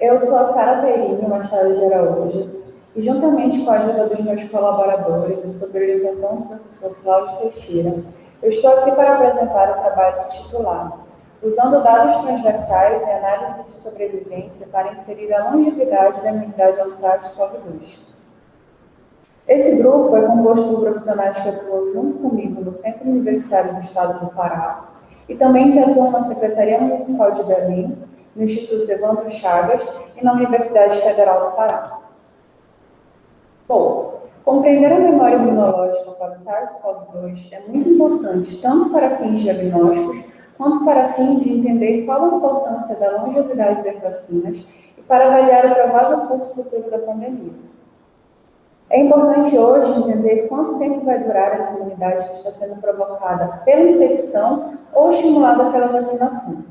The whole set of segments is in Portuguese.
Eu sou a Sara Teirinho Machado de Araújo e, juntamente com a ajuda dos meus colaboradores e sob orientação do professor Cláudio Teixeira, eu estou aqui para apresentar o trabalho titulado Usando dados transversais e análise de sobrevivência para inferir a longevidade da imunidade ao SARS-CoV-2. Esse grupo é composto por profissionais que atuam junto comigo no Centro Universitário do Estado do Pará e também que atuam na Secretaria Municipal de Belém, no Instituto Evandro Chagas e na Universidade Federal do Pará. Bom, compreender a memória imunológica para o SARS-CoV-2 é muito importante tanto para fins diagnósticos quanto para fins de entender qual a importância da longevidade das vacinas e para avaliar o provável curso futuro da pandemia. É importante hoje entender quanto tempo vai durar essa imunidade que está sendo provocada pela infecção ou estimulada pela vacinação.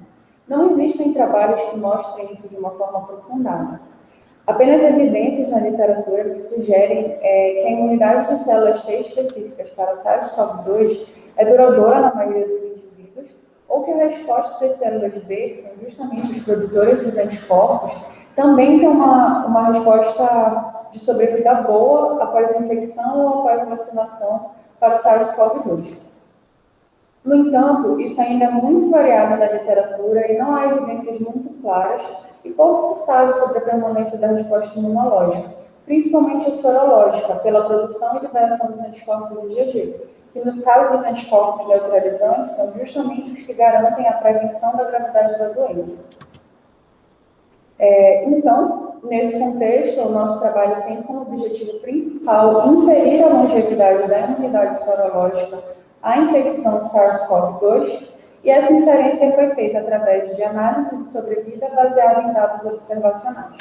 Não existem trabalhos que mostrem isso de uma forma aprofundada. Apenas evidências na literatura que sugerem que a imunidade de células T específicas para SARS-CoV-2 é duradoura na maioria dos indivíduos, ou que a resposta das células B, que são justamente os produtores dos anticorpos, também tem uma resposta de sobrevida boa após a infecção ou após a vacinação para o SARS-CoV-2. No entanto, isso ainda é muito variado na literatura e não há evidências muito claras e pouco se sabe sobre a permanência da resposta imunológica, principalmente a sorológica, pela produção e liberação dos anticorpos IgG, que no caso dos anticorpos neutralizantes são justamente os que garantem a prevenção da gravidade da doença. Então, nesse contexto, o nosso trabalho tem como objetivo principal inferir a longevidade da imunidade sorológica à infecção SARS-CoV-2, e essa inferência foi feita através de análise de sobrevida baseada em dados observacionais.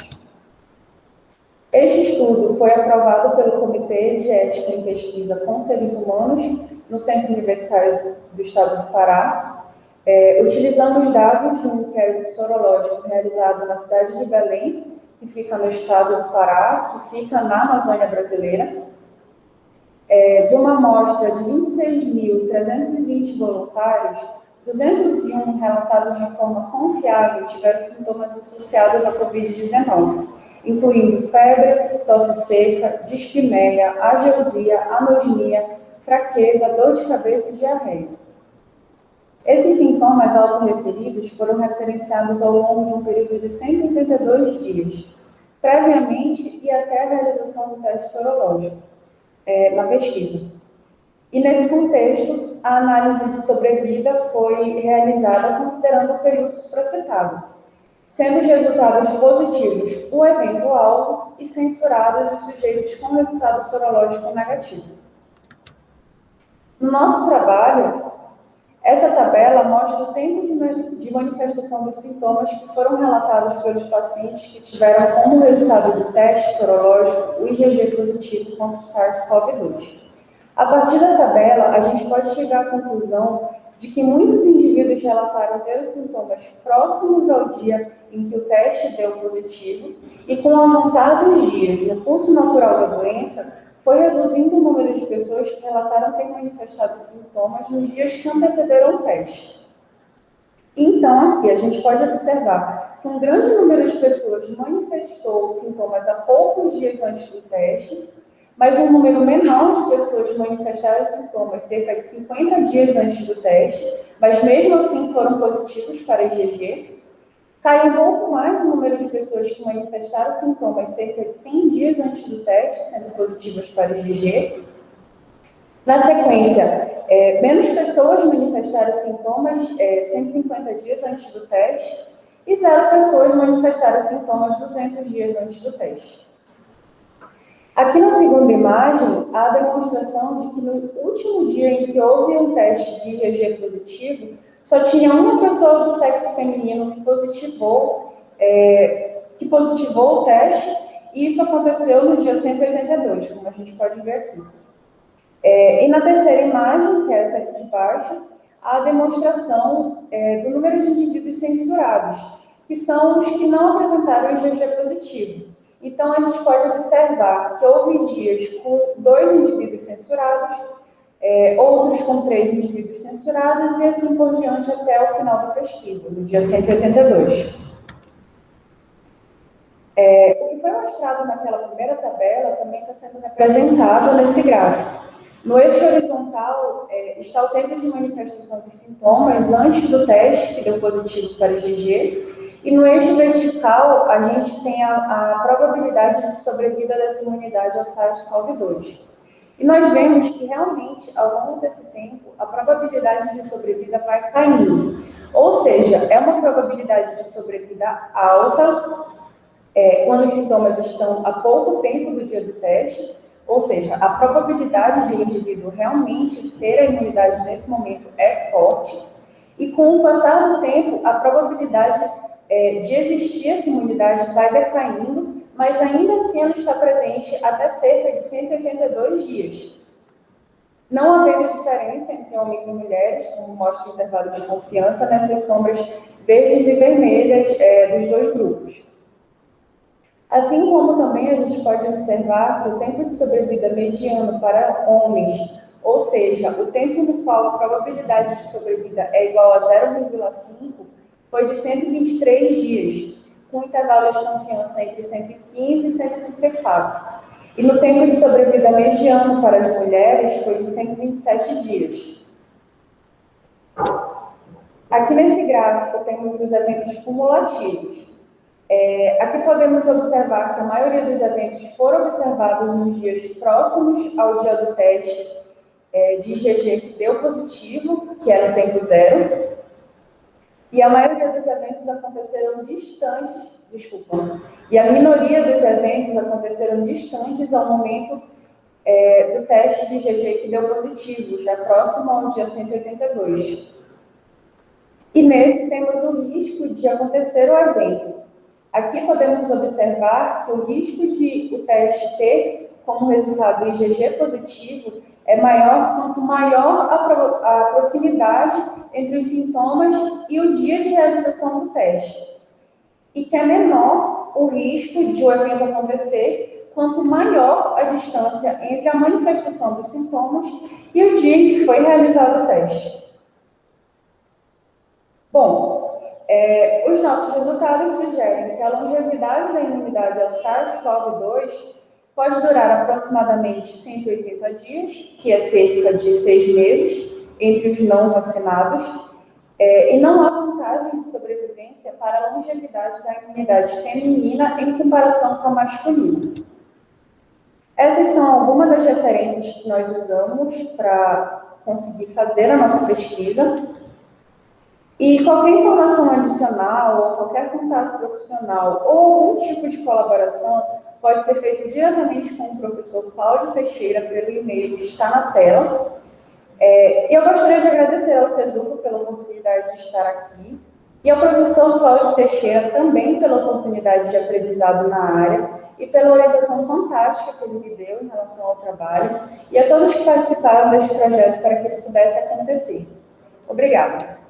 Este estudo foi aprovado pelo Comitê de Ética em Pesquisa com Seres Humanos no Centro Universitário do Estado do Pará, utilizando os dados de um inquérito sorológico realizado na cidade de Belém, que fica no estado do Pará, que fica na Amazônia brasileira, de uma amostra de 26.320 voluntários, 201 relatados de forma confiável tiveram sintomas associados à Covid-19, incluindo febre, tosse seca, dispneia, ageusia, anosmia, fraqueza, dor de cabeça e diarreia. Esses sintomas autorreferidos foram referenciados ao longo de um período de 182 dias, previamente e até a realização do teste sorológico na pesquisa. E nesse contexto, a análise de sobrevida foi realizada considerando o período supracitado, sendo os resultados positivos o evento-alvo e censurados os sujeitos com resultado sorológico negativo. No nosso trabalho, essa tabela mostra o tempo de manifestação dos sintomas que foram relatados pelos pacientes que tiveram como resultado do teste sorológico o IgG positivo contra o SARS-CoV-2. A partir da tabela, a gente pode chegar à conclusão de que muitos indivíduos relataram ter os sintomas próximos ao dia em que o teste deu positivo e, com o avançar dos dias no curso natural da doença, foi reduzindo o número de pessoas que relataram ter manifestado sintomas nos dias que antecederam o teste. Então, aqui a gente pode observar que um grande número de pessoas manifestou sintomas há poucos dias antes do teste, mas um número menor de pessoas manifestaram sintomas cerca de 50 dias antes do teste, mas mesmo assim foram positivos para IgG. Caiu um pouco mais o número de pessoas que manifestaram sintomas cerca de 100 dias antes do teste, sendo positivas para IgG. Na sequência, menos pessoas manifestaram sintomas 150 dias antes do teste e 0 pessoas manifestaram sintomas 200 dias antes do teste. Aqui na segunda imagem, há a demonstração de que no último dia em que houve um teste de IgG positivo, só tinha uma pessoa do sexo feminino que positivou o teste, e isso aconteceu no dia 182, como a gente pode ver aqui. E na terceira imagem, que é essa aqui de baixo, há a demonstração do número de indivíduos censurados, que são os que não apresentaram IgG positivo. Então, a gente pode observar que houve dias com 2 indivíduos censurados, outros com 3 indivíduos censurados, e assim por diante até o final da pesquisa, no dia 182. O que foi mostrado naquela primeira tabela também está sendo representado nesse gráfico. No eixo horizontal está o tempo de manifestação dos sintomas antes do teste, que deu positivo para IgG, e no eixo vertical a gente tem a probabilidade de sobrevida dessa imunidade ao SARS-CoV-2. E nós vemos que realmente, ao longo desse tempo, a probabilidade de sobrevida vai caindo. Ou seja, é uma probabilidade de sobrevida alta quando os sintomas estão a pouco tempo do dia do teste, ou seja, a probabilidade de o indivíduo realmente ter a imunidade nesse momento é forte, e com o passar do tempo, a probabilidade de existir essa imunidade vai decaindo, mas ainda assim ela está presente até cerca de 182 dias. Não havendo diferença entre homens e mulheres, como mostra o intervalo de confiança, nessas sombras verdes e vermelhas dos dois grupos. Assim como também a gente pode observar que o tempo de sobrevida mediano para homens, ou seja, o tempo no qual a probabilidade de sobrevida é igual a 0,5, foi de 123 dias, com intervalo de confiança entre 115 e 134. E no tempo de sobrevida mediano para as mulheres foi de 127 dias. Aqui nesse gráfico temos os eventos cumulativos. Aqui podemos observar que a maioria dos eventos foram observados nos dias próximos ao dia do teste de IgG que deu positivo, que era o tempo zero, e a maioria dos eventos aconteceram distantes, e a minoria dos eventos aconteceram distantes ao momento do teste de IgG que deu positivo, já próximo ao dia 182. E nesse temos o risco de acontecer o evento. Aqui podemos observar que o risco de o teste ter como resultado IgG positivo é maior quanto maior a proximidade entre os sintomas e o dia de realização do teste. E que é menor o risco de o evento acontecer quanto maior a distância entre a manifestação dos sintomas e o dia em que foi realizado o teste. Bom, os nossos resultados sugerem que a longevidade da imunidade ao SARS-CoV-2 pode durar aproximadamente 180 dias, que é cerca de 6 meses, entre os não vacinados, e não há vantagem de sobrevivência para a longevidade da imunidade feminina em comparação com a masculina. Essas são algumas das referências que nós usamos para conseguir fazer a nossa pesquisa. E qualquer informação adicional, ou qualquer contato profissional, ou algum tipo de colaboração, pode ser feito diretamente com o professor Cláudio Teixeira pelo e-mail que está na tela. E eu gostaria de agradecer ao CESUCO pela oportunidade de estar aqui, e ao professor Cláudio Teixeira também pela oportunidade de aprendizado na área, e pela orientação fantástica que ele me deu em relação ao trabalho, e a todos que participaram deste projeto para que ele pudesse acontecer. Obrigada.